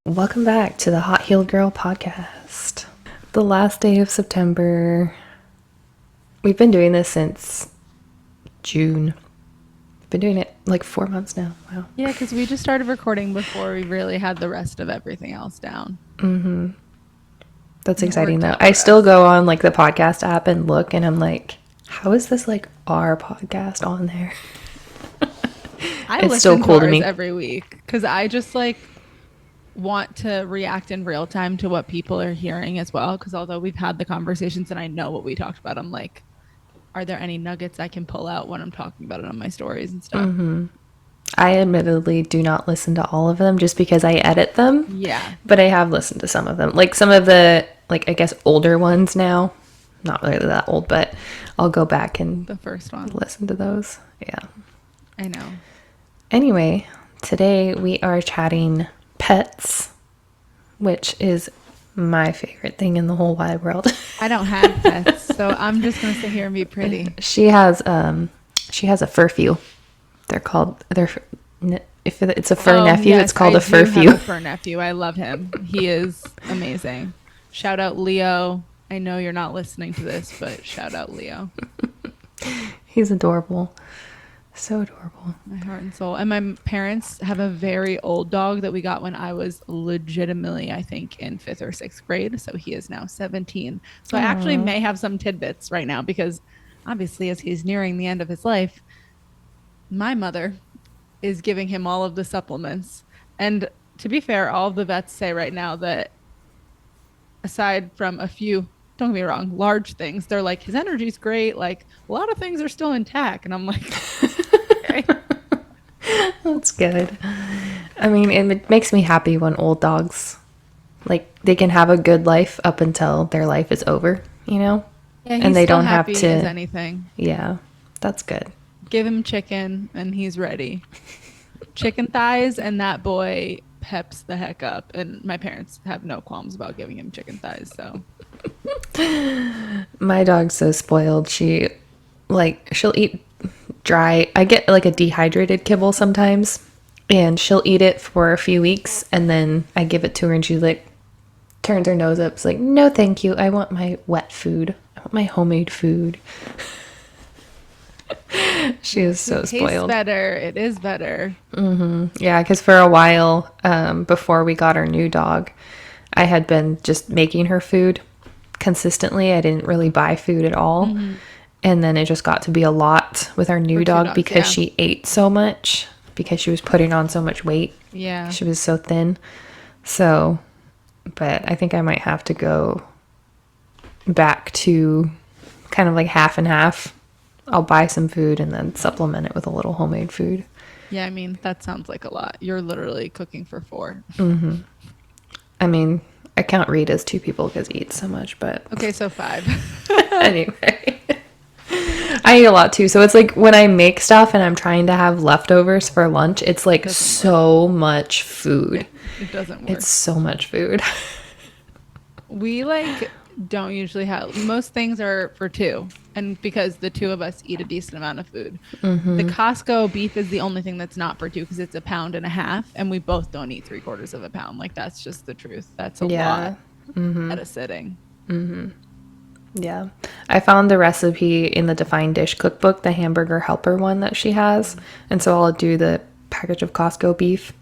Welcome back to the Hot Healed Girl podcast. The last day of September. We've been doing this since June. Been doing it like 4 months now. Wow. Yeah, because we just started recording before we really had the rest of everything else down. Mm-hmm. That's exciting though. I still go on like the podcast app and look, and I'm like, how is this like our podcast on there? It's still cool to me every week because I just like want to react in real time to what people are hearing as well, because although we've had the conversations and I know what we talked about, I'm like, are there any nuggets I can pull out when I'm talking about it on my stories and stuff? Mm-hmm. I admittedly do not listen to all of them just because I edit them. Yeah. But I have listened to some of them. Like some of the, like, I guess older ones now. Not really that old, but I'll go back and the first one. Listen to those. Yeah. I know. Anyway, today we are chatting pets, which is my favorite thing in the whole wide world. I don't have pets, so I'm just gonna sit here and be pretty. She has a furfew. If it's a fur nephew, yes, it's called a furfew. A fur nephew. I love him. He is amazing. Shout out Leo. I know you're not listening to this, but shout out Leo. He's adorable. So adorable. My heart and soul. And my parents have a very old dog that we got when I was legitimately, I think, in 5th or 6th grade. So he is now 17. So I actually may have some tidbits right now because obviously as he's nearing the end of his life, my mother is giving him all of the supplements. And to be fair, all of the vets say right now that aside from a few, don't get me wrong, large things, they're like, his energy's great. Like a lot of things are still intact. And I'm like, okay. That's good. I mean, it makes me happy when old dogs, like, they can have a good life up until their life is over, you know? Yeah, he's and they still don't have happy to as anything. Yeah, that's good. Give him chicken and he's ready. Chicken thighs, and that boy peps the heck up. And my parents have no qualms about giving him chicken thighs, so. My dog's so spoiled. She'll eat dry. I get like a dehydrated kibble sometimes, and she'll eat it for a few weeks, and then I give it to her and she like turns her nose up. It's like, no thank you, I want my wet food. I want my homemade food. She is so spoiled. It is better. Mm-hmm. Yeah, because for a while before we got our new dog, I had been just making her food consistently. I didn't really buy food at all. Mm-hmm. And then it just got to be a lot with our new dog because she ate so much, because she was putting on so much weight. Yeah. She was so thin. So, but I think I might have to go back to kind of like half and half. I'll buy some food and then supplement it with a little homemade food. Yeah, I mean, that sounds like a lot. You're literally cooking for 4. Mm-hmm. I mean, I count Reed as 2 people because he eats so much, but... Okay, so 5. Anyway. I eat a lot too. So it's like when I make stuff and I'm trying to have leftovers for lunch, it's like so much food. It doesn't work. It's so much food. We like don't usually have, most things are for 2. And because the 2 of us eat a decent amount of food. Mm-hmm. The Costco beef is the only thing that's not for 2 because it's 1.5 pounds, and we both don't eat 3/4 of a pound. Like, that's just the truth. That's a lot at a sitting. Mm-hmm. Yeah. I found the recipe in the Defined Dish cookbook, the hamburger helper one that she has. And so I'll do the package of Costco beef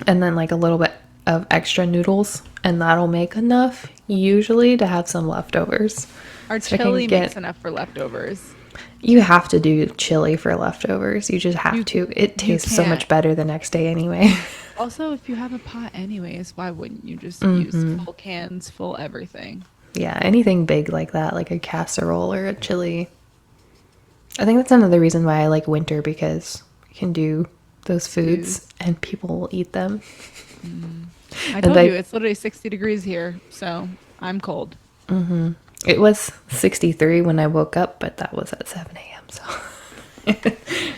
and then like a little bit of extra noodles, and that'll make enough usually to have some leftovers. Our chili makes enough for leftovers. You have to do chili for leftovers. You just have to. It tastes so much better the next day anyway. Also, if you have a pot anyways, why wouldn't you just use full cans, full everything? Yeah, anything big like that, like a casserole or a chili. I think that's another reason why I like winter, because you can do those foods and people will eat them. I told you, it's literally 60 degrees here, so I'm cold. Mm-hmm. It was 63 when I woke up, but that was at 7 a.m., so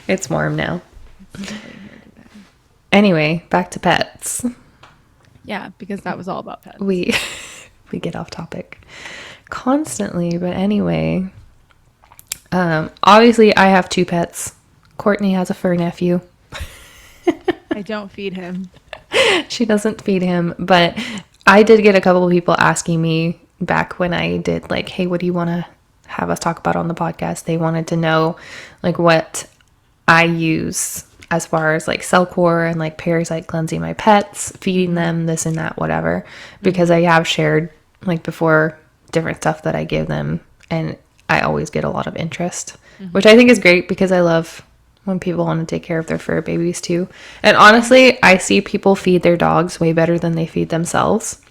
it's warm now. Anyway, back to pets. Yeah, because that was all about pets. We get off topic constantly, but anyway. Obviously, I have 2 pets. Courtney has a fur nephew. I don't feed him. She doesn't feed him, but I did get a couple of people asking me back when I did, like, hey, what do you want to have us talk about on the podcast? They wanted to know, like, what I use as far as, like, Cellcore and, like, Parasite cleansing my pets, feeding them this and that, whatever. Because I have shared, like, before, different stuff that I give them, and I always get a lot of interest, which I think is great because I love when people want to take care of their fur babies too. And honestly, I see people feed their dogs way better than they feed themselves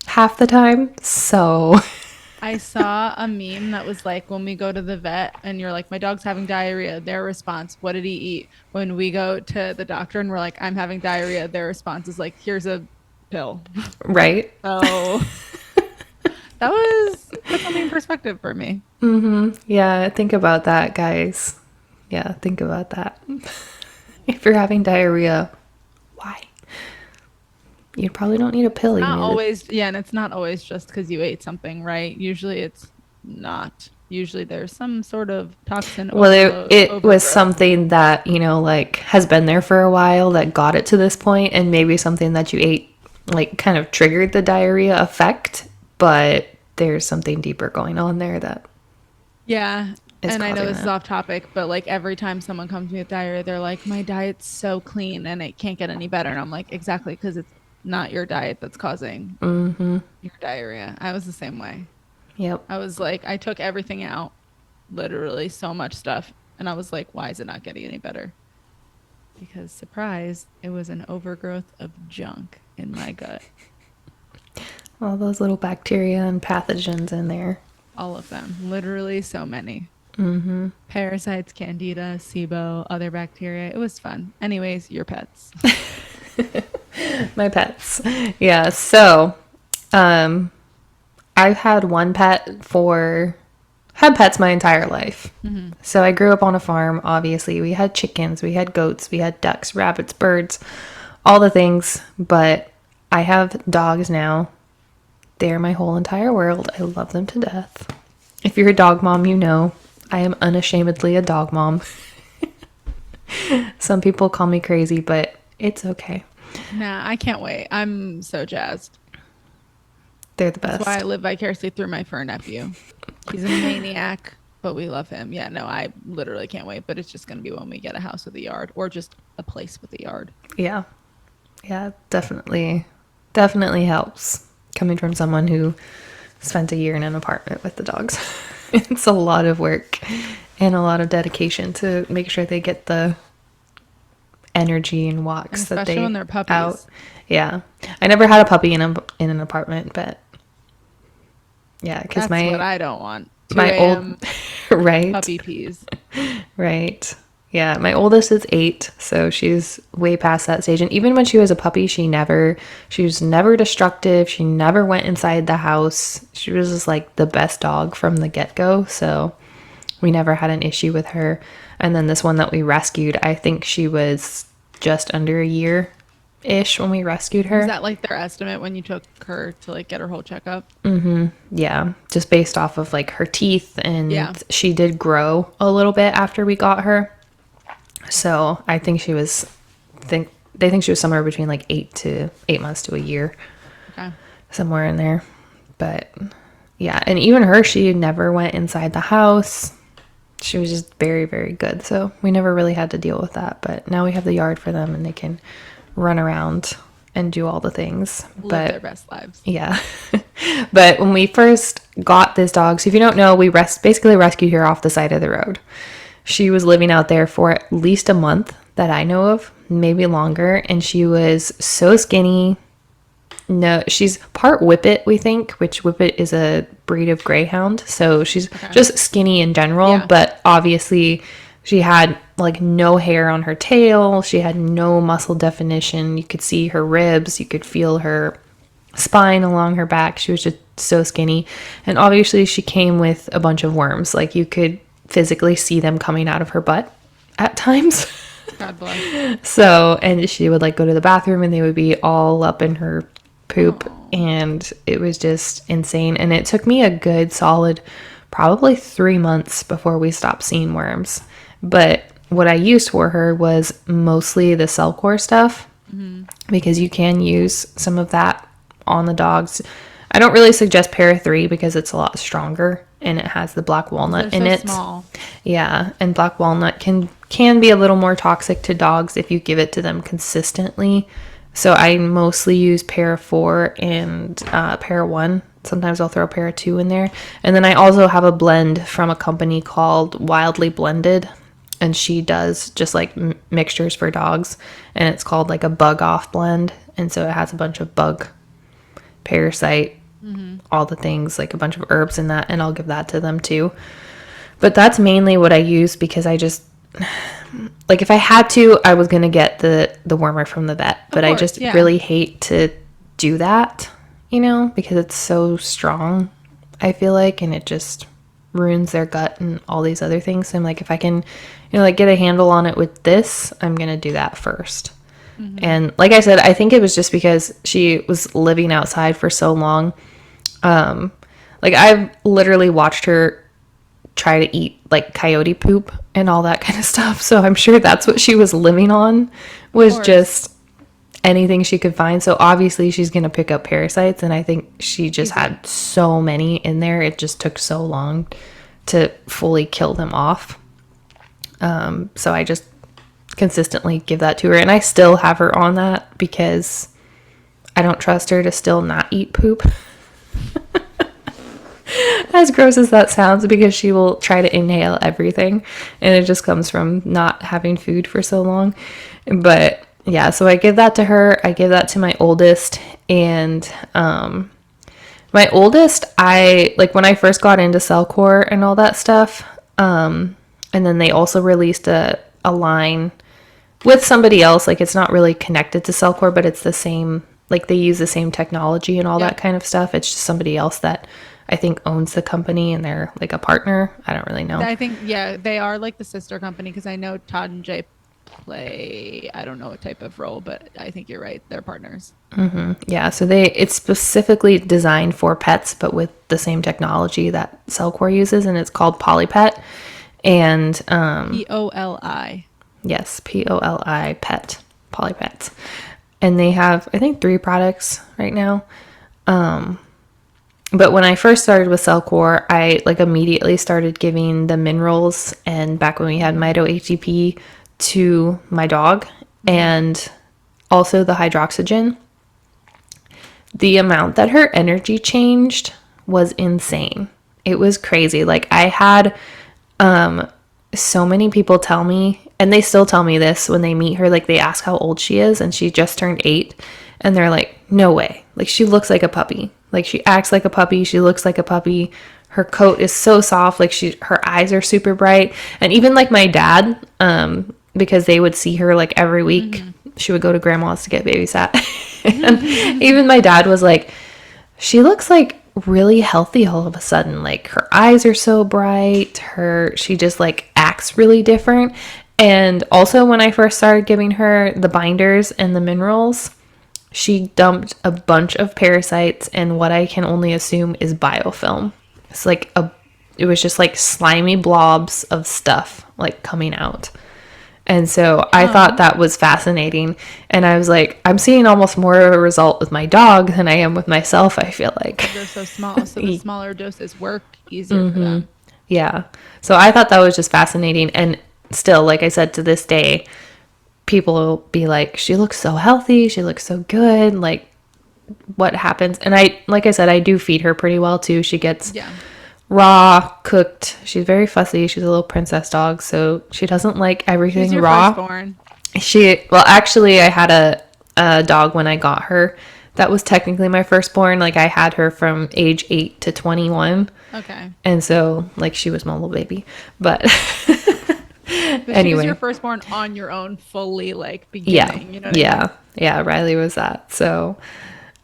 half the time. So I saw a meme that was like, when we go to the vet and you're like, my dog's having diarrhea, their response, what did he eat? When we go to the doctor and we're like, I'm having diarrhea, their response is like, here's a pill. right. So that put something in perspective for me. Yeah, think about that, guys. Yeah, think about that. If you're having diarrhea, why? You probably don't need a pill. Not always, yeah, and it's not always just because you ate something, right? Usually it's not. Usually there's some sort of toxin. Well, it was something that, you know, like has been there for a while that got it to this point, and maybe something that you ate like kind of triggered the diarrhea effect, but there's something deeper going on there that and I know this is off topic, but like every time someone comes to me with diarrhea, they're like, my diet's so clean and it can't get any better. And I'm like, exactly, because it's not your diet that's causing your diarrhea. I was the same way. Yep. I was like, I took everything out, literally so much stuff. And I was like, why is it not getting any better? Because, surprise, it was an overgrowth of junk in my gut. All those little bacteria and pathogens in there. All of them. Literally so many. Parasites, candida, SIBO, other bacteria. It was fun. Anyways, your pets. My pets. Yeah, so I've had one pet had pets my entire life. So I grew up on a farm, obviously. We had chickens, we had goats, we had ducks, rabbits, birds, all the things. But I have dogs now. They're my whole entire world. I love them to death. If you're a dog mom, you know I am unashamedly a dog mom. Some people call me crazy, but it's okay. Nah, I can't wait. I'm so jazzed. They're the best. That's why I live vicariously through my fur nephew. He's a maniac, but we love him. Yeah, no, I literally can't wait. But it's just going to be when we get a house with a yard or just a place with a yard. Yeah. Yeah, definitely. Definitely helps coming from someone who spent a year in an apartment with the dogs. It's a lot of work and a lot of dedication to make sure they get the energy and walks and that they especially when they're puppies. Out. Yeah, I never had a puppy in an apartment, but yeah, because that's what I don't want. My old right puppy peas. Right. Yeah, my oldest is 8, so she's way past that stage. And even when she was a puppy, she was never destructive. She never went inside the house. She was just like the best dog from the get-go. So we never had an issue with her. And then this one that we rescued, I think she was just under a year-ish when we rescued her. Is that like their estimate when you took her to like get her whole checkup? Yeah, just based off of like her teeth, and she did grow a little bit after we got her. So I think they think she was somewhere between like 8 months to a year. Okay. Somewhere in there. But yeah, and even her, she never went inside the house. She was just very, very good. So we never really had to deal with that. But now we have the yard for them and they can run around and do all the things. Live their best lives. Yeah. But when we first got this dog, so if you don't know, we basically rescued her off the side of the road. She was living out there for at least a month that I know of, maybe longer. And she was so skinny. No, she's part Whippet, we think, which Whippet is a breed of greyhound. So she's just skinny in general. Yeah. But obviously she had like no hair on her tail. She had no muscle definition. You could see her ribs. You could feel her spine along her back. She was just so skinny. And obviously she came with a bunch of worms. Like you could physically see them coming out of her butt at times. God bless. So, and she would like go to the bathroom and they would be all up in her poop. Aw. And it was just insane. And it took me a good solid probably 3 months before we stopped seeing worms. But what I used for her was mostly the Cellcore stuff because you can use some of that on the dogs. I don't really suggest Para 3 because it's a lot stronger and it has the black walnut They're in so it. small. Yeah, and black walnut can be a little more toxic to dogs if you give it to them consistently. So I mostly use Para 4 and Para 1. Sometimes I'll throw Para 2 in there. And then I also have a blend from a company called Wildly Blended. And she does just like mixtures for dogs. And it's called like a bug off blend. And so it has a bunch of bug, parasite, all the things, like a bunch of herbs in that. And I'll give that to them too. But that's mainly what I use because I just, like if I had to, I was going to get the wormer from the vet. But I just really hate to do that, you know, because it's so strong, I feel like, and it just ruins their gut and all these other things. So I'm like, if I can, you know, like get a handle on it with this, I'm going to do that first. And like I said, I think it was just because she was living outside for so long. Like I've literally watched her try to eat like coyote poop and all that kind of stuff. So I'm sure that's what she was living on, was just anything she could find. So obviously she's going to pick up parasites. And I think she just had so many in there. It just took so long to fully kill them off. So I just consistently give that to her. And I still have her on that because I don't trust her to still not eat poop. As gross as that sounds, because she will try to inhale everything and it just comes from not having food for so long. But yeah, so I give that to her. I give that to my oldest. And my oldest, I like when I first got into Cellcore and all that stuff. And then they also released a line with somebody else. Like it's not really connected to Cellcore, but it's the same, like they use the same technology and all that kind of stuff. It's just somebody else that I think owns the company and they're like a partner. I don't really know. I think, yeah, they are like the sister company because I know Todd and Jay play, I don't know what type of role, but I think you're right. They're partners. Yeah, so it's specifically designed for pets, but with the same technology that Cellcore uses, and it's called Polypet. And Poli. Yes, Poli Pet, Polypet. And they have, I think, 3 products right now. But when I first started with Cellcore, I like immediately started giving the minerals, and back when we had Mito HGP, to my dog, and also the hydroxygen. The amount that her energy changed was insane. It was crazy. Like I had so many people tell me, and they still tell me this when they meet her, like they ask how old she is, and she just turned 8, and they're like, no way. Like she looks like a puppy. Like she acts like a puppy. She looks like a puppy. Her coat is so soft. Like her eyes are super bright. And even like my dad, because they would see her like every week, she would go to grandma's to get babysat. And even my dad was like, she looks like really healthy all of a sudden. Like her eyes are so bright. She just like acts really different. And also when I first started giving her the binders and the minerals, she dumped a bunch of parasites and what I can only assume is biofilm. It's like it was just like slimy blobs of stuff like coming out. And so I thought that was fascinating. And I was like, I'm seeing almost more of a result with my dog than I am with myself, I feel like. They're so small, so the smaller doses work easier for them. Yeah. So I thought that was just fascinating. And still, like I said, to this day, people will be like, she looks so healthy. She looks so good. Like, what happens? And like I said, I do feed her pretty well too. She gets raw, cooked. She's very fussy. She's a little princess dog, so she doesn't like everything She's your raw. Firstborn. Actually, I had a dog when I got her. That was technically my firstborn. Like I had her from age 8 to 21. Okay. And so, like, she was my little baby. But But anyway, she was your firstborn on your own, fully like beginning. You know what I mean? Yeah. Riley was that. So,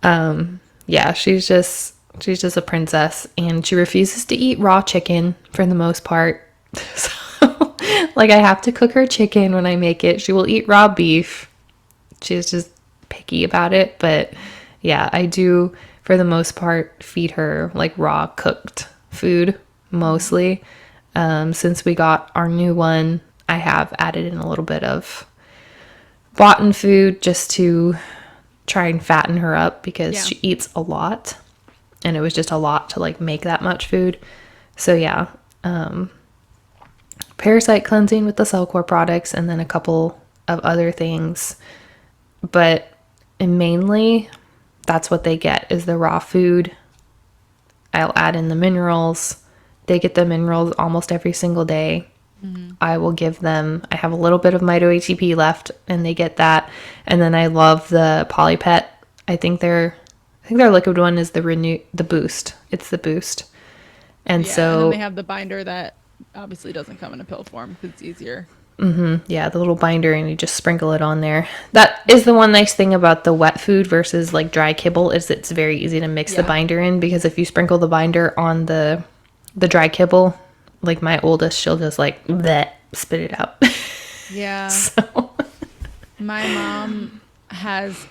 yeah, she's just a princess, and she refuses to eat raw chicken for the most part. So, Like, I have to cook her chicken when I make it. She will eat raw beef. She's just picky about it. But yeah, I do, for the most part, feed her like raw cooked food mostly. Since we got our new one, I have added in a little bit of bought-in food just to try and fatten her up because she eats a lot. And it was just a lot to like make that much food. So yeah, parasite cleansing with the Cellcore products and then a couple of other things. But mainly that's what they get is the raw food. I'll add in the minerals. They get the minerals almost every single day. I will give them, I have a little bit of Mito ATP left and they get that. And then I love the Polypet. I think their liquid one is the boost. It's the boost. And Yeah, so and then they have the binder that obviously doesn't come in a pill form because it's easier. yeah, the little binder and you just sprinkle it on there. That is the one nice thing about the wet food versus like dry kibble is it's very easy to mix the binder in because if you sprinkle the binder on the dry kibble, like my oldest, she'll just like bleh, spit it out. Yeah. So My mom has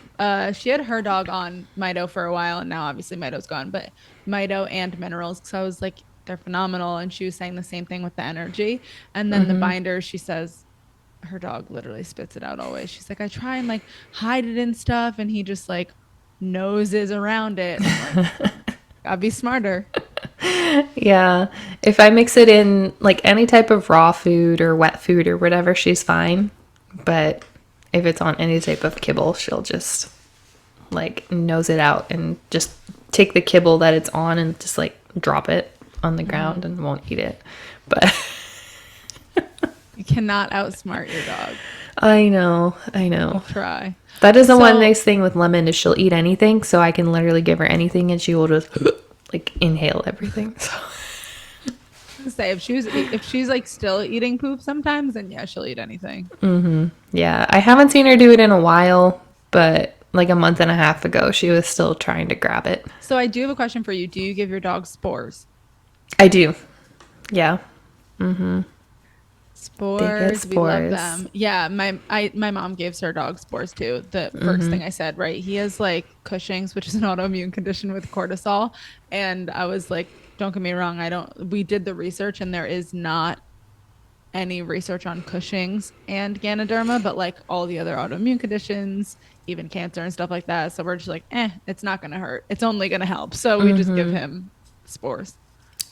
she had her dog on Mito for a while and now obviously Mito's gone, but Mito and minerals. So I was like, they're phenomenal. And she was saying the same thing with the energy. And then the binder, she says her dog literally spits it out always. She's like, I try and like hide it and stuff, and he just like noses around it. I'm like, gotta be smarter. yeah, if I mix it in like any type of raw food or wet food or whatever, she's fine. But if it's on any type of kibble, she'll just like nose it out and just take the kibble that it's on and just like drop it on the ground and won't eat it. But You cannot outsmart your dog. I know. Try. That is the one nice thing with Lemon is she'll eat anything, so I can literally give her anything and she will just like inhale everything. So. Say if she's like still eating poop sometimes, then yeah, she'll eat anything. Yeah, I haven't seen her do it in a while, but like a month and a half ago, she was still trying to grab it. So I do have a question for you. Do you give your dog Spores? I do. Yeah. Spores, we love them. Yeah, my mom gives her dog Spores too. The first thing I said, right? He has like Cushing's, which is an autoimmune condition with cortisol, and I was like, don't get me wrong, we did the research and there is not any research on Cushing's and Ganoderma, but like all the other autoimmune conditions, even cancer and stuff like that. So we're just like, it's not going to hurt. It's only going to help. So we just give him Spores.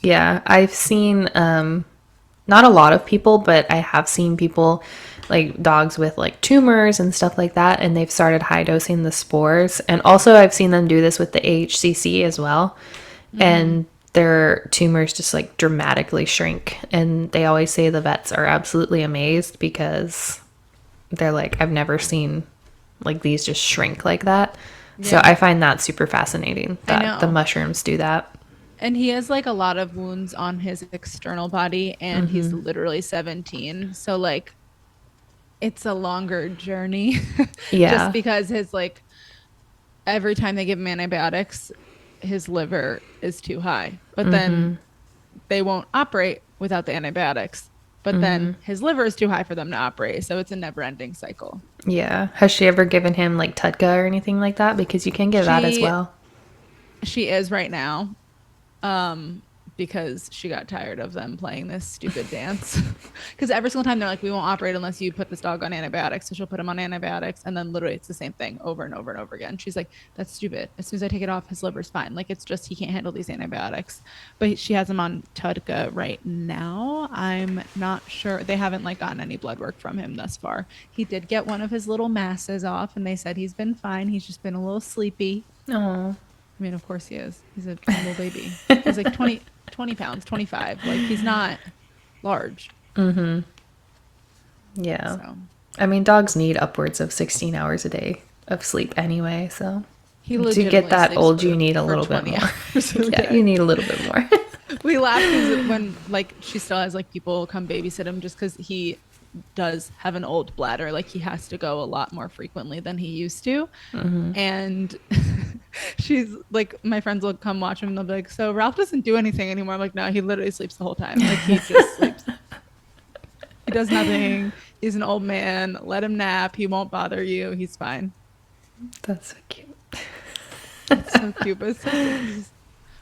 Yeah, I've seen not a lot of people, but I have seen people like dogs with like tumors and stuff like that, and they've started high dosing the Spores. And also I've seen them do this with the HCC as well. And their tumors just like dramatically shrink. And they always say the vets are absolutely amazed because they're like, I've never seen like these just shrink like that. Yeah. So I find that super fascinating that the mushrooms do that. And he has like a lot of wounds on his external body and he's literally 17. So like it's a longer journey. Yeah. Just because his like every time they give him antibiotics, his liver is too high. But then they won't operate without the antibiotics. But then his liver is too high for them to operate. So it's a never ending cycle. Yeah. Has she ever given him like Tudka or anything like that? Because you can give that as well. She is right now. Because she got tired of them playing this stupid dance. Because every single time they're like, we won't operate unless you put this dog on antibiotics. So she'll put him on antibiotics. And then literally it's the same thing over and over and over again. She's like, that's stupid. As soon as I take it off, his liver's fine. Like, it's just he can't handle these antibiotics. But she has him on Tudka right now. I'm not sure. They haven't like gotten any blood work from him thus far. He did get one of his little masses off and they said he's been fine. He's just been a little sleepy. Oh. I mean, of course he is. He's a little baby. He's like 20 pounds, 25. Like, he's not large. Yeah. So. I mean, dogs need upwards of 16 hours a day of sleep anyway, so to get that old, you need a little bit more. Yeah, you need a little bit more. We laugh because when, like, she still has, like, people come babysit him just because he does have an old bladder. Like, he has to go a lot more frequently than he used to. And she's like, my friends will come watch him and they'll be like, so Ralph doesn't do anything anymore. I'm like, no, he literally sleeps the whole time. Like, he just sleeps. He does nothing. He's an old man. Let him nap. He won't bother you. He's fine. That's so cute. It's so cute, but it's so sad.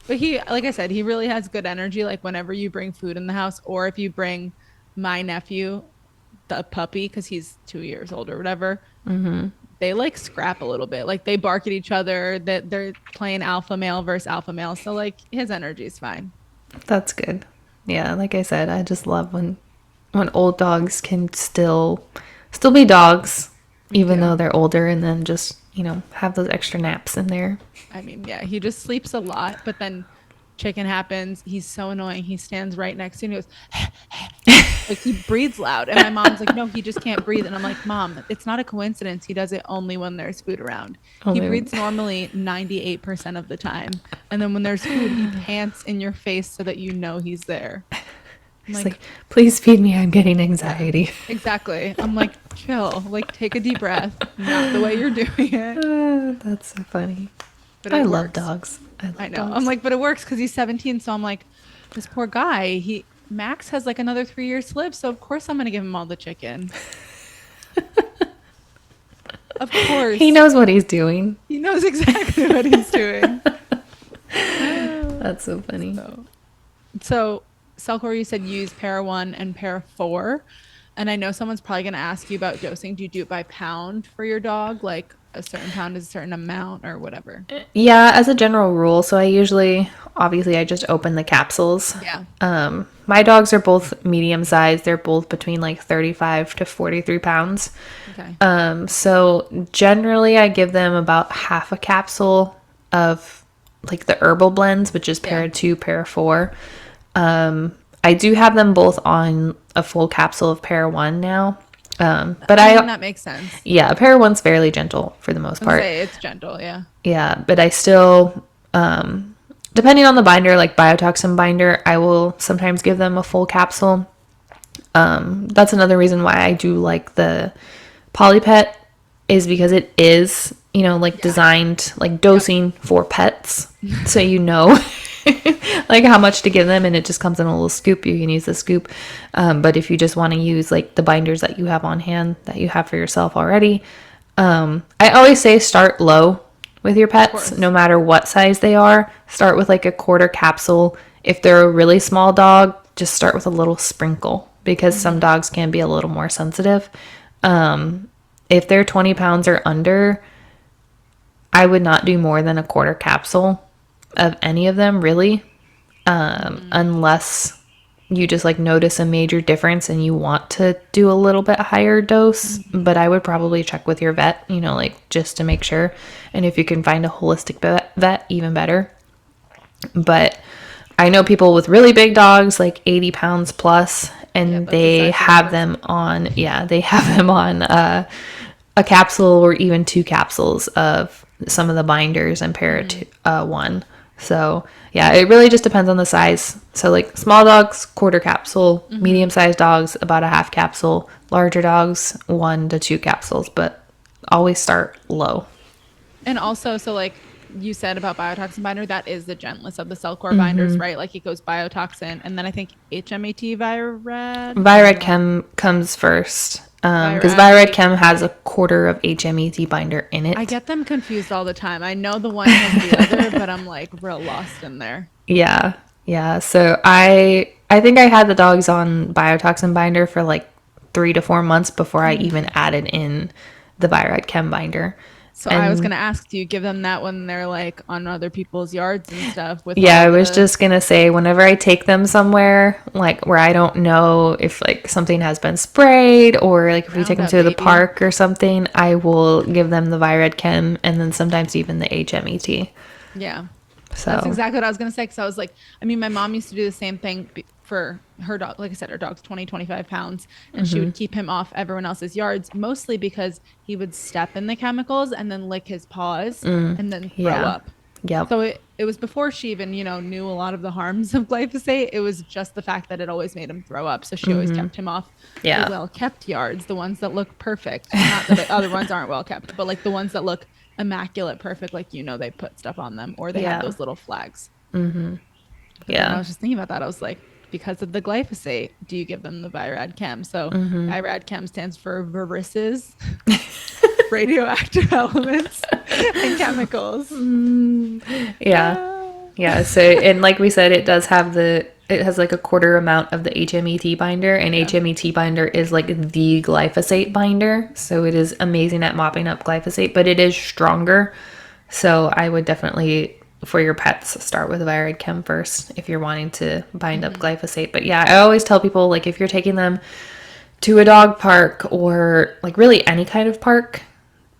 But he, like I said, he really has good energy. Like whenever you bring food in the house, or if you bring my nephew, the puppy, because he's 2 years old or whatever, they like scrap a little bit. Like they bark at each other. That they're playing alpha male versus alpha male. So like his energy is fine. That's good. Yeah, like I said, I just love when old dogs can still be dogs, even though they're older, and then just, have those extra naps in there. I mean, yeah, he just sleeps a lot, but then chicken happens. He's so annoying. He stands right next to me and he goes, like he breathes loud. And my mom's like, no, he just can't breathe. And I'm like, Mom, it's not a coincidence. He does it only when there's food around. He Only breathes normally 98% of the time. And then when there's food, he pants in your face so that you know he's there. I'm It's like, please feed me. I'm getting anxiety. Exactly. I'm like, chill. Like, take a deep breath. Not the way you're doing it. That's so funny. But I it love works. dogs. I know. I'm like, but it works because he's 17. So I'm like, this poor guy. Max has like another 3 years to live. So of course I'm gonna give him all the chicken. Of course. He knows what he's doing. He knows exactly what he's doing. That's so funny. So Cellcore, you said use para 1 and para 4. And I know someone's probably gonna ask you about dosing. Do you do it by pound for your dog? Like a certain pound is a certain amount or whatever? Yeah, as a general rule. So obviously I just open the capsules. Yeah. My dogs are both medium sized. They're both between like 35 to 43 pounds. Okay. So generally I give them about half a capsule of like the herbal blends, which is para 2, para 4. I do have them both on a full capsule of para 1 now. But that makes sense. Yeah, para 1's fairly gentle for the most part. It's gentle, yeah. Yeah, but I still, depending on the binder, like biotoxin binder, I will sometimes give them a full capsule. That's another reason why I do like the Polypet, is because it is, designed like dosing for pets. So like how much to give them, and it just comes in a little scoop. You can use the scoop. But if you just want to use like the binders that you have on hand that you have for yourself already, I always say start low with your pets, no matter what size they are. Start with like a quarter capsule. If they're a really small dog, just start with a little sprinkle, because some dogs can be a little more sensitive. If they're 20 pounds or under, I would not do more than a quarter capsule of any of them, really, unless you just like notice a major difference and you want to do a little bit higher dose. But I would probably check with your vet, like just to make sure. And if you can find a holistic vet, even better. But I know people with really big dogs, like 80 pounds plus, and they have them on a capsule or even 2 capsules of some of the binders and para 1. So yeah, it really just depends on the size. So like small dogs, quarter capsule, medium-sized dogs, about a half capsule, larger dogs, 1 to 2 capsules, but always start low. And also, so like you said about biotoxin binder, that is the gentlest of the Cellcore binders, right? Like it goes biotoxin, and then I think HMAT Virad Chem comes first. Because Virad Chem has a quarter of HMET binder in it. I get them confused all the time. I know the one has the other, but I'm like real lost in there. Yeah. So I think I had the dogs on biotoxin binder for like 3 to 4 months before I even added in the Virad Chem binder. So I was going to ask, do you give them that when they're like on other people's yards and stuff? I was just going to say, whenever I take them somewhere, like where I don't know if like something has been sprayed, or like if we take them to the park or something, I will give them the Virad Chem, and then sometimes even the HMET. Yeah. So that's exactly what I was going to say. Cause I was like, I mean, my mom used to do the same thing for her dog. Like I said, her dog's 20, 25 pounds, and she would keep him off everyone else's yards, mostly because he would step in the chemicals and then lick his paws and then throw up. Yeah. So it was before she even, knew a lot of the harms of glyphosate. It was just the fact that it always made him throw up. So she always kept him off the well-kept yards, the ones that look perfect. Not that the other ones aren't well-kept, but like the ones that look immaculate, perfect, like they put stuff on them, or they have those little flags. Yeah. I was just thinking about that. I was like, because of the glyphosate, do you give them the Virad-Chem? So Virad-Chem stands for viruses, radioactive elements, and chemicals. Yeah. Yeah, so, and like we said, it has like a quarter amount of the HMET binder, and HMET binder is like the glyphosate binder. So it is amazing at mopping up glyphosate, but it is stronger. So I would definitely, for your pets, start with Virad-Chem first if you're wanting to bind up glyphosate. But yeah, I always tell people, like, if you're taking them to a dog park or like really any kind of park,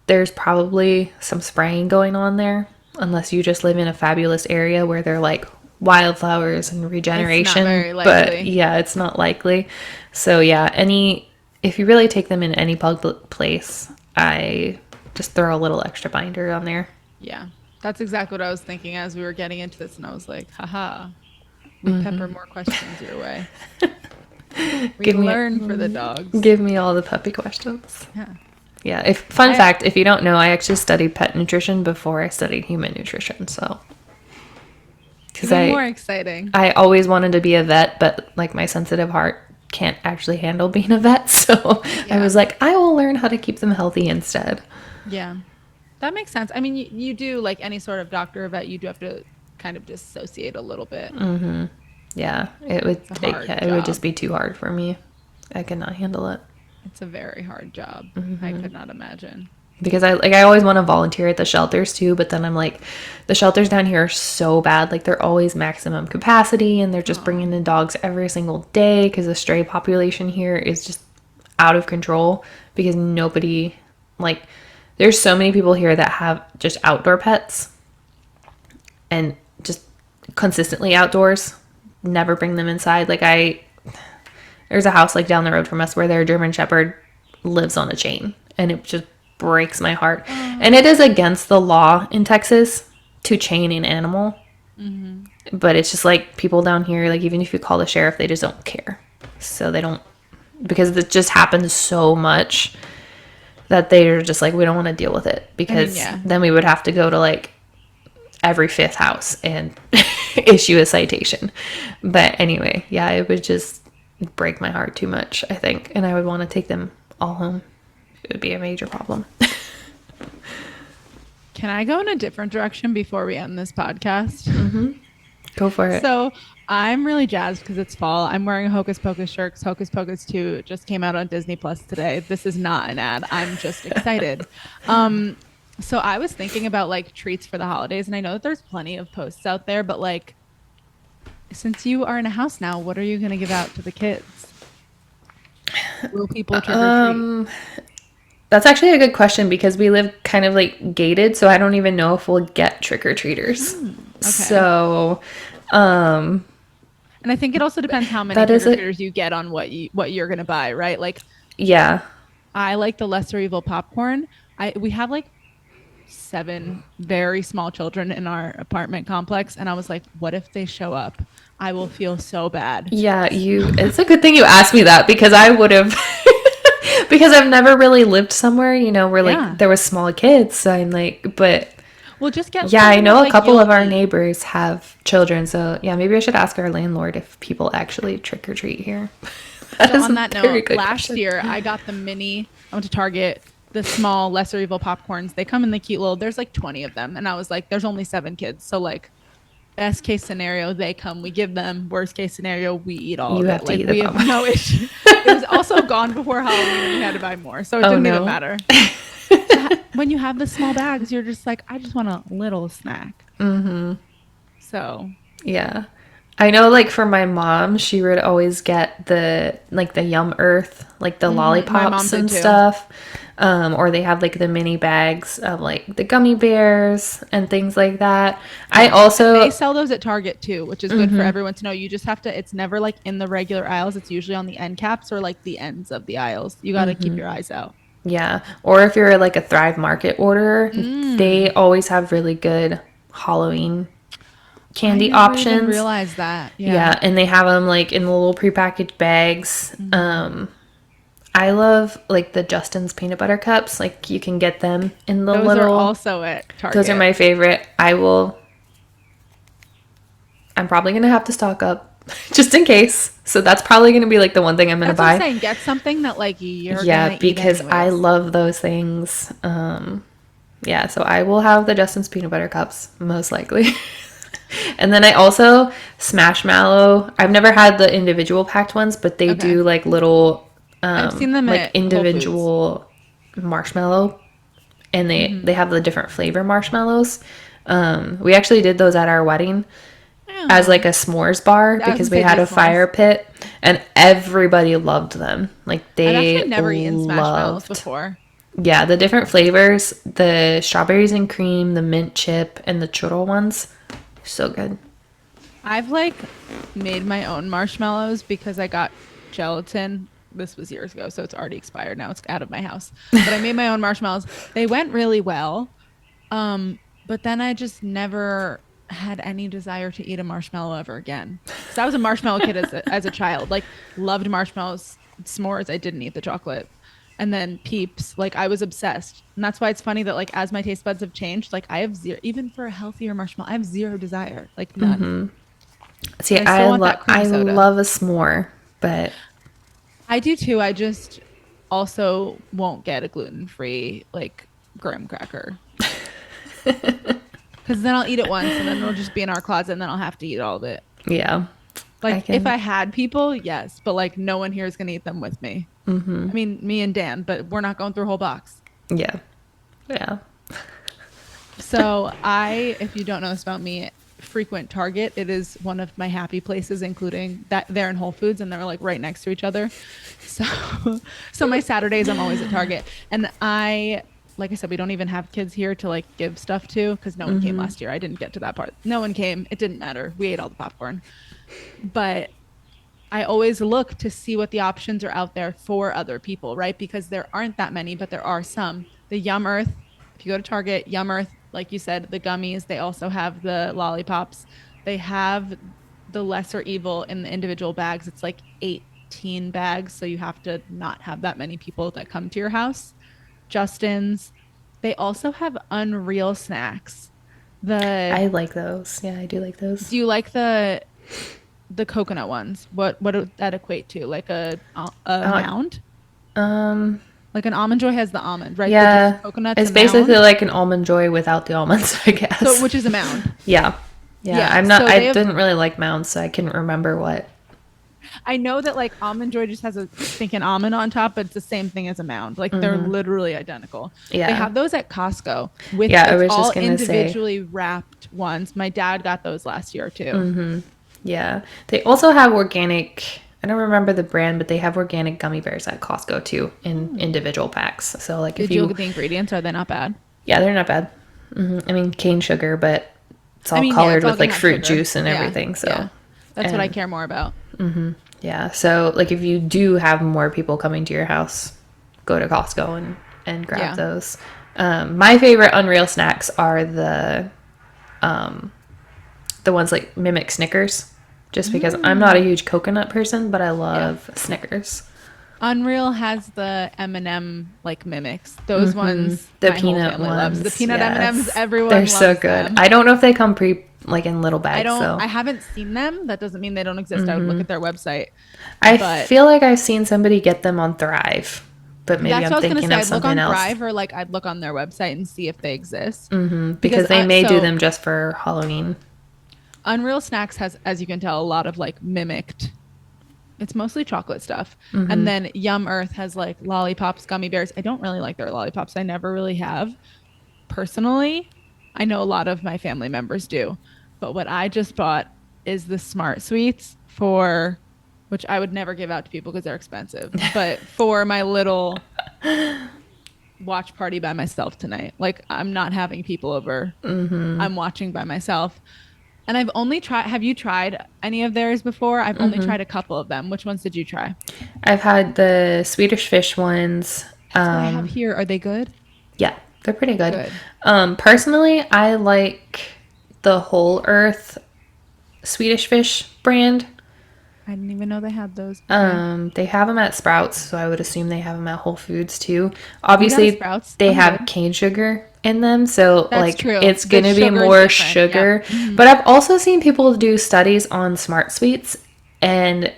there's probably some spraying going on there. Unless you just live in a fabulous area where they're like wildflowers and regeneration. It's not very likely. But yeah, it's not likely. So yeah, if you really take them in any public place, I just throw a little extra binder on there. Yeah, that's exactly what I was thinking as we were getting into this, and I was like, haha, we pepper more questions your way. We learn for the dogs. Give me all the puppy questions. Yeah. Yeah. Fun fact, if you don't know, I actually studied pet nutrition before I studied human nutrition. So, because more exciting. I always wanted to be a vet, but like my sensitive heart can't actually handle being a vet. So I was like, I will learn how to keep them healthy instead. Yeah, that makes sense. I mean, you do, like any sort of doctor or vet, you do have to kind of dissociate a little bit. Mm-hmm. Yeah, it would just be too hard for me. I could not handle it. It's a very hard job. I could not imagine. Because I always want to volunteer at the shelters too, but then I'm like, the shelters down here are so bad. Like, they're always maximum capacity, and they're just bringing in dogs every single day because the stray population here is just out of control. Because nobody, like, there's so many people here that have just outdoor pets and just consistently outdoors, never bring them inside. Like, there's a house like down the road from us where their German Shepherd lives on a chain, and it just breaks my heart. And it is against the law in Texas to chain an animal. But it's just like, people down here, like, even if you call the sheriff, they just don't care. So they don't, because it just happens so much that they're just like, we don't want to deal with it, because then we would have to go to like every fifth house and issue a citation. But anyway, yeah, it would just break my heart too much, I think, and I would want to take them all home. It would be a major problem. Can I go in a different direction before we end this podcast? Go for it. So I'm really jazzed because it's fall. I'm wearing a Hocus Pocus shirt. Hocus Pocus 2 just came out on Disney Plus today. This is not an ad. I'm just excited. So I was thinking about like treats for the holidays, and I know that there's plenty of posts out there, but like, since you are in a house now, what are you going to give out to the kids? Will people trick or treat? That's actually a good question, because we live kind of like gated, so I don't even know if we'll get trick-or-treaters. Okay. So, and I think it also depends how many trick-or-treaters you get on what you're going to buy, right? Like, yeah. I like the lesser evil popcorn. We have like 7 very small children in our apartment complex, and I was like, what if they show up? I will feel so bad. Yeah, it's a good thing you asked me that, because I would have because I've never really lived somewhere, where like there was small kids. So I'm like, but we'll just get I know a couple of our neighbors have children, so yeah, maybe I should ask our landlord if people actually trick or treat here. So on that note, last year I got the mini. I went to Target. The small lesser evil popcorns, they come in the cute little, there's like 20 of them, and I was like, there's only 7 kids, so like, best case scenario, they come, we give them. Worst case scenario, we eat all of it. Like, we have no issue. It was also gone before Halloween, and we had to buy more, so it didn't even matter. When you have the small bags, you're just like, I just want a little snack. So yeah, I know, like, for my mom, she would always get the Yum Earth, like the lollipops and stuff. Or they have like the mini bags of like the gummy bears and things like that. They sell those at Target too, which is good for everyone to know. You just have to, it's never like in the regular aisles. It's usually on the end caps or like the ends of the aisles. You got to keep your eyes out. Yeah. Or if you're like a Thrive Market order, they always have really good Halloween candy options. I didn't realize that. Yeah. And they have them like in the little prepackaged bags. I love like the Justin's peanut butter cups. Like, you can get them in the those are also at Target. Those are my favorite. I'm probably going to have to stock up just in case. So that's probably going to be like the one thing I'm going to That's what I'm buy. saying. Get something that like you're Yeah, gonna because eat I anyways. love those things. Yeah, so I will have the Justin's peanut butter cups most likely. And then I also Smashmallow. I've never had the individual packed ones, but they Okay. do like little I've seen them like at Whole Foods. individual marshmallow, and they have the different flavor marshmallows. We actually did those at our wedding as like Oh. a s'mores bar I was because gonna we say had do a fire s'mores. pit, and everybody loved them. Like I've actually they never eaten Smashmallows loved. before. Yeah, the different flavors, the strawberries and cream, the mint chip, and the churro ones, so good. I've like made my own marshmallows because I got gelatin. This was years ago, so it's already expired now. It's out of my house. But I made my own marshmallows. They went really well. But then I just never had any desire to eat a marshmallow ever again. Because I was a marshmallow kid as a child. Like loved marshmallows, s'mores. I didn't eat the chocolate. And then Peeps, like I was obsessed. And that's why it's funny that like as my taste buds have changed, like I have zero, even for a healthier marshmallow, I have zero desire, like none. See, But I still want that cream I soda. love a s'more, but I do too. I just also won't get a gluten-free like graham cracker because then I'll eat it once and then it'll just be in our closet and then I'll have to eat all of it. yeah, I Like if can. I had people, yes, but like no one here is gonna eat them with me. I mean, me and Dan, but we're not going through a whole box. Yeah, yeah. So if you don't know this about me, frequent Target. It is one of my happy places, including that they're in Whole Foods and they're like right next to each other. So, so my Saturdays I'm always at Target, and like I said, we don't even have kids here to like give stuff to because no one came last year. I didn't get to that part. No one came. It didn't matter. We ate all the popcorn, but I always look to see what the options are out there for other people, right? Because there aren't that many, but there are some. The Yum Earth, if you go to Target, Yum Earth, like you said, the gummies, they also have the lollipops. They have the lesser evil in the individual bags. It's like 18 bags. So you have to not have that many people that come to your house. Justin's. They also have Unreal snacks. The I like those. Yeah, I do like those. Do you like the coconut ones? What would that equate to? Like a Uh, mound? um, Like an almond joy has the almond, right? The just yeah, coconut's it's a basically mound. like an almond joy without the almonds, I So guess. which is a mound. Yeah, yeah. Yeah. So I they have didn't really like mounds, so I couldn't remember what. I know that like almond joy just has a stinking almond on top, but it's the same thing as a mound. Like they're literally identical. They Yeah, have those at Costco with yeah. I it's was all just gonna say. individually wrapped ones. My dad got those last year too. Yeah. They also have organic, I don't remember the brand, but they have organic gummy bears at Costco too in individual packs. So, like, if Did you look you, at the ingredients? Are they not bad? yeah, they're not bad. I mean, cane sugar, but it's I all mean, yeah, it's colored all with gonna like have fruit sugar. juice and Yeah. everything. So, Yeah. That's what I and care more about. yeah. So, like, if you do have more people coming to your house, go to Costco and grab Yeah. those. My favorite Unreal snacks are the ones like mimic Snickers, just because I'm not a huge coconut person, but I Yeah. love Snickers. Unreal has the M&M like mimics. Those ones The my whole peanut family loves. The ones, peanut M&Ms, yes, they're everyone so loves good. them. I don't know if they come like in little bags, I so haven't seen them. That doesn't mean they don't exist. I would look at their website. I But feel like I've seen somebody get them on Thrive, but maybe that's I'm what I was gonna thinking say. of I'd look something on else. Thrive or like I'd look on their website and see if they exist. Because Because they may do them just for Halloween. Unreal Snacks has, as you can tell, a lot of like mimicked. It's mostly chocolate stuff. And then Yum Earth has like lollipops, gummy bears. I don't really like their lollipops. I never really have. Personally, I know a lot of my family members do. But what I just bought is the Smart Sweets for which I would never give out to people because they're expensive. But for my little watch party by myself tonight. Like I'm not having people over. I'm watching by myself. And I've only tried, have you tried any of theirs before? I've only tried a couple of them. Which ones did you try? I've had the Swedish fish ones. That's what I have here. Are they good? Yeah, they're pretty good. Good. Personally, I like the Whole Earth Swedish fish brand. I didn't even know they had those. Okay. They have them at Sprouts, so I would assume they have them at Whole Foods too. We got a Obviously, Sprouts. they I'm have good. cane sugar in them, so That's like true. it's The gonna be sugar is more different. Yep. sugar. But I've also seen people do studies on Smart Sweets, and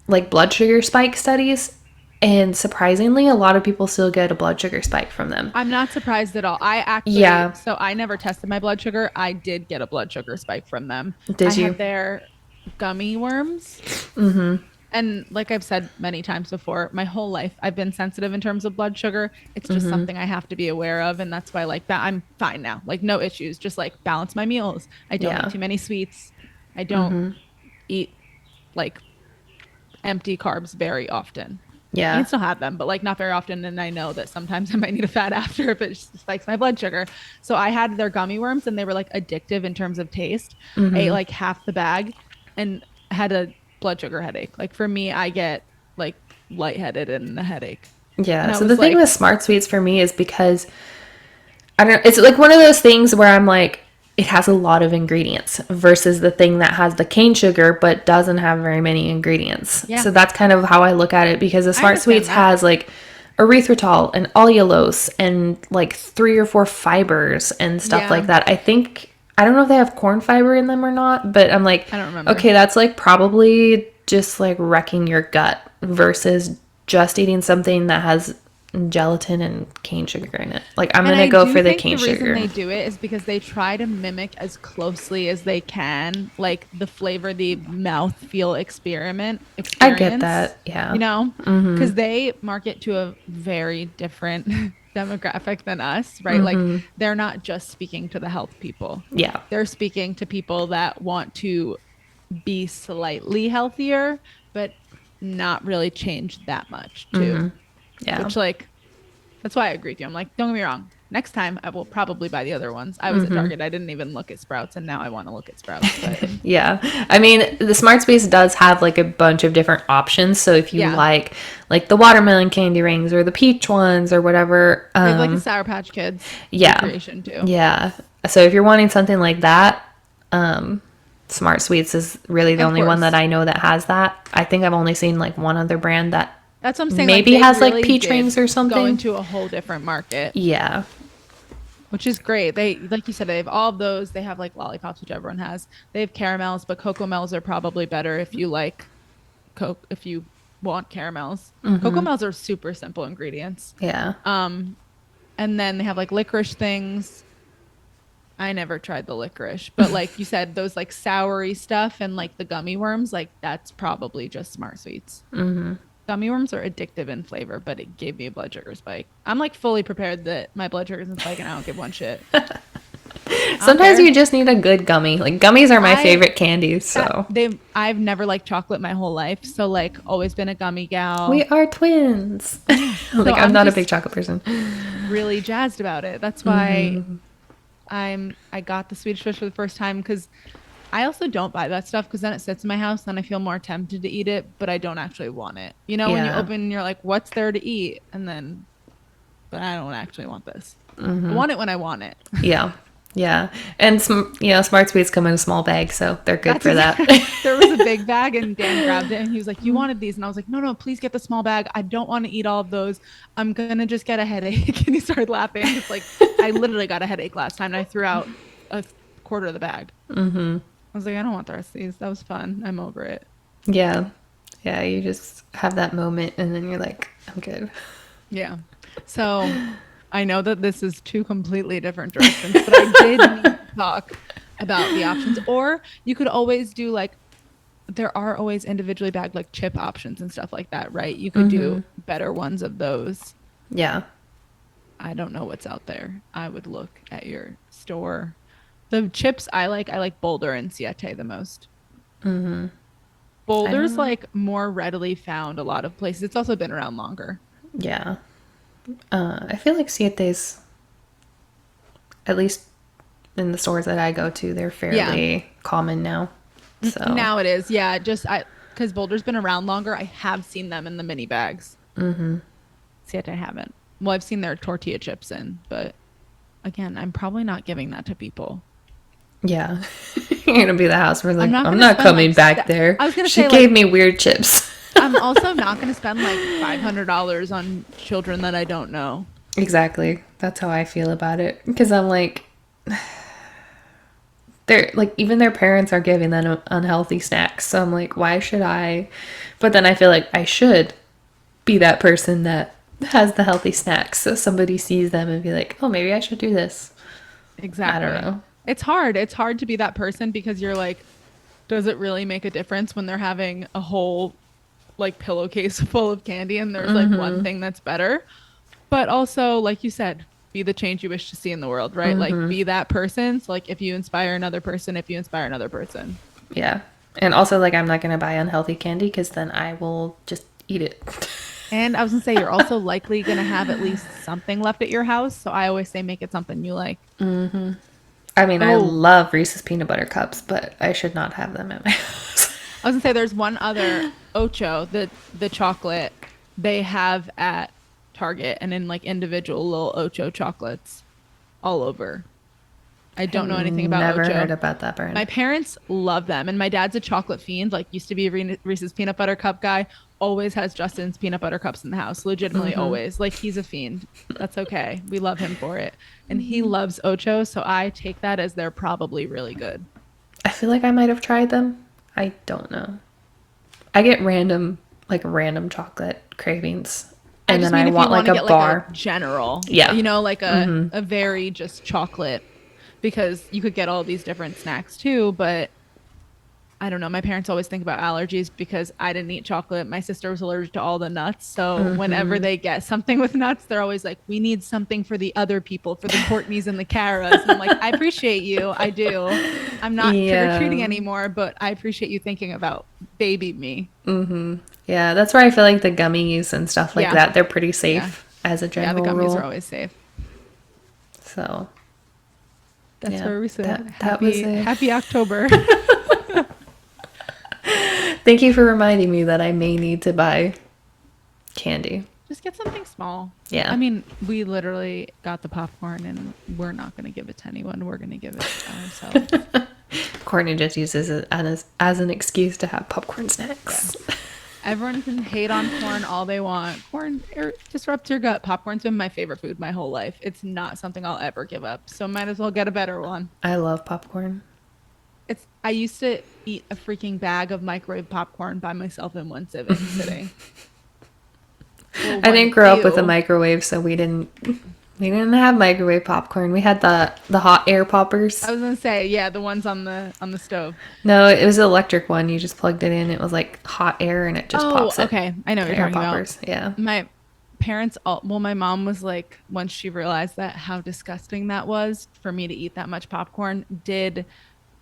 like blood sugar spike studies. And surprisingly, a lot of people still get a blood sugar spike from them. I'm not surprised at all. Yeah. So I never tested my blood sugar. I did get a blood sugar spike from them. I Did you? had their gummy worms. Mm-hmm. And like I've said many times before, my whole life I've been sensitive in terms of blood sugar. It's just something I have to be aware of. And that's why, like, that I'm fine now. Like, no issues. Just like balance my meals. I don't Yeah. eat too many sweets. I don't eat like empty carbs very often. I Yeah. can still have them, but like not very often. And I know that sometimes I might need a fat after if it spikes my blood sugar. So I had their gummy worms and they were like addictive in terms of taste. I ate like half the bag and had a blood sugar headache. Like for me, I get like lightheaded and a headache. Yeah. And I So the was thing like, with Smart Sweets for me is because I don't know, it's like one of those things where I'm like, it has a lot of ingredients versus the thing that has the cane sugar but doesn't have very many ingredients. Yeah. So that's kind of how I look at it, because the Smart understand Sweets that. has like erythritol and allulose and like 3 or 4 fibers and stuff Yeah. like that. I don't know if they have corn fiber in them or not, but I'm like, I don't remember. okay, that's like probably just like wrecking your gut versus just eating something that has gelatin and cane sugar in it. Like I'm gonna go for the cane The reason sugar. they do it is because they try to mimic as closely as they can, like the flavor, the mouthfeel experience. I get that. Yeah. You know, because they market to a very different demographic than us, right? Like they're not just speaking to the health people. Yeah. They're speaking to people that want to be slightly healthier, but not really change that much too. Yeah. Which like that's why I agree with you. I'm like, don't get me wrong. Next time I will probably buy the other ones. I was at Target. I didn't even look at Sprouts, and now I want to look at Sprouts. But Yeah. I mean, the Smart Space does have like a bunch of different options. So if you Yeah. like the watermelon candy rings or the peach ones or whatever, they have like the Sour Patch Kids yeah. creation too. Yeah. So if you're wanting something like that, Smart Sweets is really the Of only one course. that I know that has that. I think I've only seen like one other brand that That's what I'm saying. maybe they has like really peach did rings or something. Go into a whole different market, Yeah. which is great. They, like you said, they have all of those. They have like lollipops, which everyone has. They have caramels, but Cocoa Mel's are probably better if you like Coke. If you want caramels, Cocoa Mel's are super simple ingredients. Yeah. And then they have like licorice things. I never tried the licorice, but like you said, those like soury stuff and like the gummy worms, like that's probably just Smart Sweets. Gummy worms are addictive in flavor, but it gave me a blood sugar spike. I'm like fully prepared that my blood sugar's spike and I don't give one shit. Sometimes care. you just need a good gummy. Like gummies are my I- favorite candies, so I've never liked chocolate my whole life, so like always been a gummy gal. we are twins. Like So I'm not a just big chocolate person. really jazzed about it. That's why I got the Swedish fish for the first time, because I also don't buy that stuff because then it sits in my house and I feel more tempted to eat it, but I don't actually want it. You know, when you Yeah. open, you're like, what's there to eat? And then, but I don't actually want this. I want it when I want it. Yeah. Yeah. And Smart Sweets come in a small bag, so they're good for that. There was a big bag and Dan grabbed it and he was like, you wanted these? And I was like, no, please get the small bag. I don't want to eat all of those. I'm going to just get a headache. And he started laughing. It's like, I literally got a headache last time and I threw out a quarter of the bag. I was like, I don't want the rest of these. That was fun. I'm over it. Yeah. Yeah. You just have that moment and then you're like, I'm good. Yeah. So I know that this is two completely different directions, but I did need to talk about the options. Or you could always do like, there are always individually bagged like chip options and stuff like that, right? You could do better ones of those. Yeah. I don't know what's out there. I would look at your store. The chips I like Boulder and Siete the most. Boulder's like more readily found a lot of places. It's also been around longer. Yeah. I feel like Siete's, at least in the stores that I go to, they're fairly common now. So Now it is. Yeah. Because Boulder's been around longer, I have seen them in the mini bags. Siete I haven't. Well, I've seen their tortilla chips in, but again, I'm probably not giving that to people. yeah. You're going to be the house where like, I'm not I'm gonna not spend, coming like, back there. I was gonna she say, gave like- me weird chips. I'm also not going to spend like $500 on children that I don't know. Exactly. That's how I feel about it. Because I'm like, they're like, even their parents are giving them unhealthy snacks. So I'm like, why should I? But then I feel like I should be that person that has the healthy snacks. So somebody sees them and be like, oh, maybe I should do this. I don't Exactly. know. It's hard. It's hard to be that person because you're like, does it really make a difference when they're having a whole like pillowcase full of candy and there's like one thing that's better? But also, like you said, be the change you wish to see in the world, right? Like be that person. So like if you inspire another person, if you inspire another person. Yeah. And also, like, I'm not going to buy unhealthy candy because then I will just eat it. And I was gonna say you're also likely gonna have at least something left at your house. So I always say make it something you like. I mean, I Oh, love Reese's peanut butter cups, but I should not have them at my house. I was gonna say there's one other Ocho, the chocolate they have at Target and in like individual little Ocho chocolates all over. I don't know anything about Never Ocho. heard about that brand. My parents love them, and my dad's a chocolate fiend. Like used to be a Reese's peanut butter cup guy. Always has Justin's peanut butter cups in the house. Legitimately, always. Like he's a fiend. That's okay. We love him for it, and he loves Ocho. So I take that as they're probably really good. I feel like I might have tried them. I don't know. I get random chocolate cravings. I And just then mean I if you want want like to a get bar. like a general, Yeah. you know, like a very just chocolate, because you could get all these different snacks too. But I don't know. My parents always think about allergies because I didn't eat chocolate. My sister was allergic to all the nuts. So whenever they get something with nuts, they're always like, we need something for the other people, for the Courtneys and the Caras. And I'm like, I appreciate you. I do. I'm not trick-or-treating Yeah. anymore, but I appreciate you thinking about baby me. Yeah, that's where I feel like the gummies and stuff like Yeah. that, they're pretty Yeah. safe as a Yeah, the general gummies are rule. always safe. So, That's yeah, where we sit. that was Happy, it. happy October. Thank you for reminding me that I may need to buy candy. Just get something small. Yeah. I mean, we literally got the popcorn and we're not going to give it to anyone. We're going to give it to ourselves. Courtney just uses it as an excuse to have popcorn snacks. Everyone can hate on corn all they want. Corn disrupts your gut. Popcorn's been my favorite food my whole life. It's not something I'll ever give up. So might as well get a better one. I love popcorn. I used to eat a freaking bag of microwave popcorn by myself in one sitting. Well, I didn't grow up with a ew. microwave, so we didn't have microwave popcorn. We had the hot air poppers. I was gonna say, yeah, the ones on the stove. No, it was an electric one. You just plugged it in. It was like hot air, and it just pops it. Okay. I know what you're Air talking poppers. about. Yeah. My parents, my mom was like, once she realized that how disgusting that was for me to eat that much popcorn, did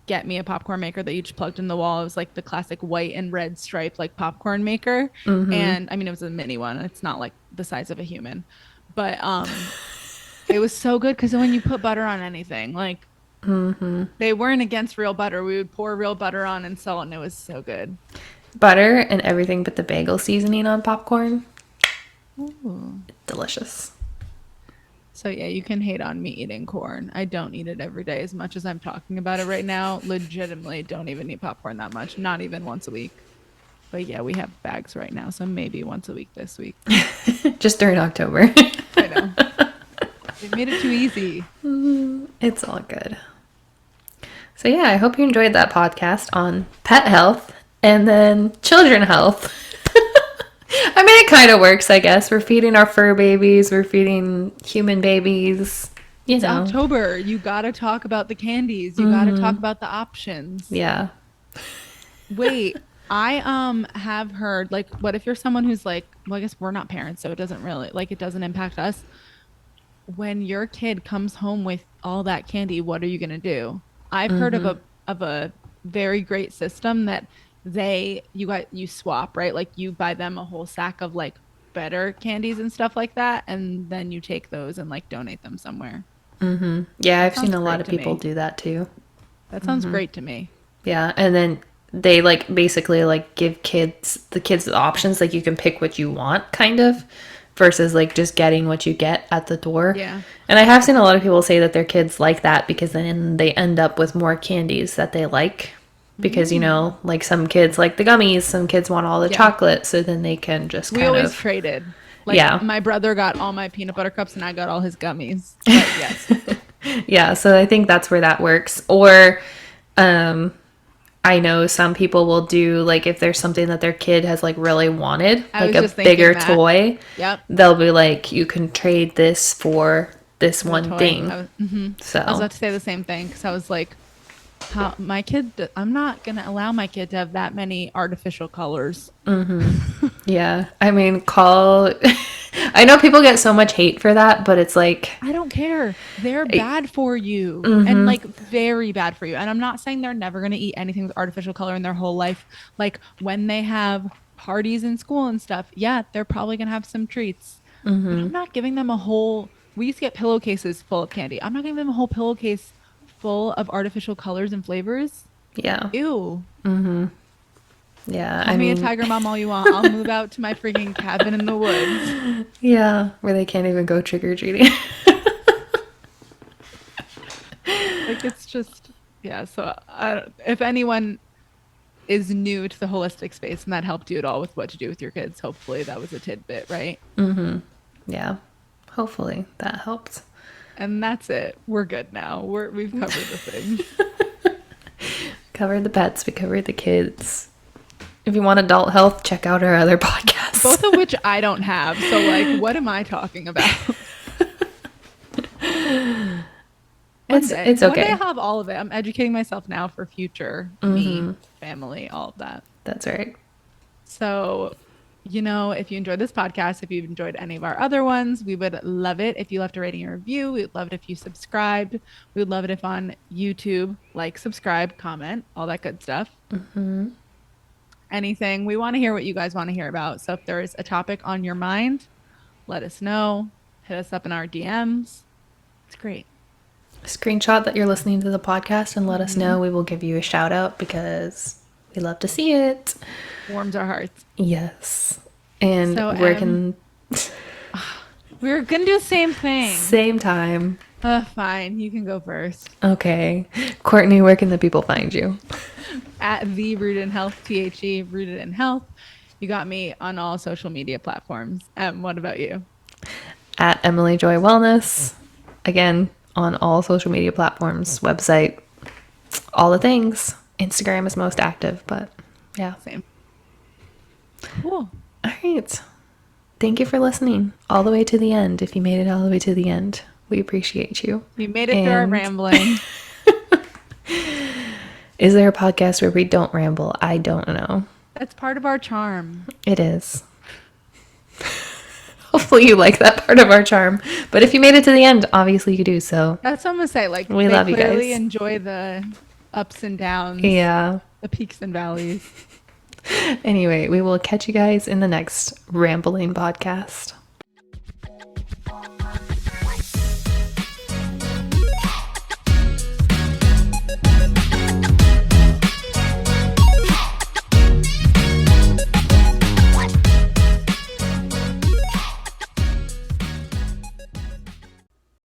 get me a popcorn maker that you just plugged in the wall. It was like the classic white and red striped like popcorn maker. And I mean, it was a mini one. It's not like the size of a human, but it was so good because when you put butter on anything, like they weren't against real butter. We would pour real butter on and salt, and it was so good. Butter and everything but the bagel seasoning on popcorn. Ooh. Delicious. So yeah, you can hate on me eating corn. I don't eat it every day as much as I'm talking about it right now. Legitimately don't even eat popcorn that much, not even once a week. But yeah, we have bags right now, so maybe once a week this week. Just during October. I know. They made it too easy. It's all good. So yeah, I hope you enjoyed that podcast on pet health and then children health. I mean, it kind of works, I guess. We're feeding our fur babies. We're feeding human babies. It's October. You got to talk about the candies. You got to talk about the options. Yeah. Wait, I have heard, like, what if you're someone who's like, well, I guess we're not parents, so it doesn't really, like, it doesn't impact us. When your kid comes home with all that candy, what are you going to do? I've heard of a very great system that you swap, right? Like you buy them a whole sack of like better candies and stuff like that, and then you take those and like donate them somewhere. Yeah, I've seen a lot great of to people me. do that too. That sounds great to me. Yeah, and then they like basically like give the kids the options, like you can pick what you want kind of, versus like just getting what you get at the door. Yeah. And I have seen a lot of people say that their kids like that because then they end up with more candies that they like. Because, you know, like some kids like the gummies, some kids want all the chocolate, so then they can just We always traded. Like, Yeah. my brother got all my peanut butter cups and I got all his gummies. But yes. Yeah, so I think that's where that works. Or I know some people will do, like, if there's something that their kid has, like, really wanted, I like was a just thinking bigger that. toy, Yep. they'll be like, you can trade this for this The one toy. thing. I was So, about to say the same thing because I was like, how my kid, I'm not going to allow my kid to have that many artificial colors. yeah. I mean, call. I know people get so much hate for that, but it's like, I don't care. They're bad for you and like very bad for you. And I'm not saying they're never going to eat anything with artificial color in their whole life. Like when they have parties in school and stuff, yeah, they're probably going to have some treats. But I'm not giving them a whole, we used to get pillowcases full of candy. I'm not giving them a whole pillowcase full of artificial colors and flavors. yeah. Ew. Yeah. Call I me a mean, tiger mom all you want. I'll move out to my freaking cabin in the woods. yeah, where they can't even go trick or treating. Like it's just, yeah. So if anyone is new to the holistic space and that helped you at all with what to do with your kids, hopefully that was a tidbit, right? Yeah. Hopefully that helps. And that's it. We're good now. We've covered the things. Covered the pets, we covered the kids. If you want adult health, check out our other podcasts. Both of which I don't have. So like, what am I talking about? It's okay. One day I'll have all of it. I'm educating myself now for future me, family, all of that. That's right. So, if you enjoyed this podcast, if you've enjoyed any of our other ones, we would love it if you left a rating or review. We would love it if you subscribed. We would love it if on YouTube, like, subscribe, comment, all that good stuff. Anything. We want to hear what you guys want to hear about. So if there is a topic on your mind, let us know. Hit us up in our DMs. It's great. Screenshot that you're listening to the podcast and let us know. We will give you a shout out because we love to see it. Warms our hearts. Yes. And So, where can we're going to do the same thing. same time. Fine. You can go first. Okay. Courtney, where can the people find you? At the Rooted in Health, THE Rooted in Health. You got me on all social media platforms. What about you? At Emily Joy Wellness. Again, on all social media platforms, website, all the things. Instagram is most active, but yeah. Same. Cool. All right. Thank you for listening all the way to the end. If you made it all the way to the end, we appreciate you. You made it through our rambling. Is there a podcast where we don't ramble? I don't know. That's part of our charm. It is. Hopefully you like that part of our charm. But if you made it to the end, obviously you do so. That's what I'm going to say. Like, We they love you clearly guys. enjoy the ups and downs. Yeah. The peaks and valleys. Anyway, we will catch you guys in the next rambling podcast.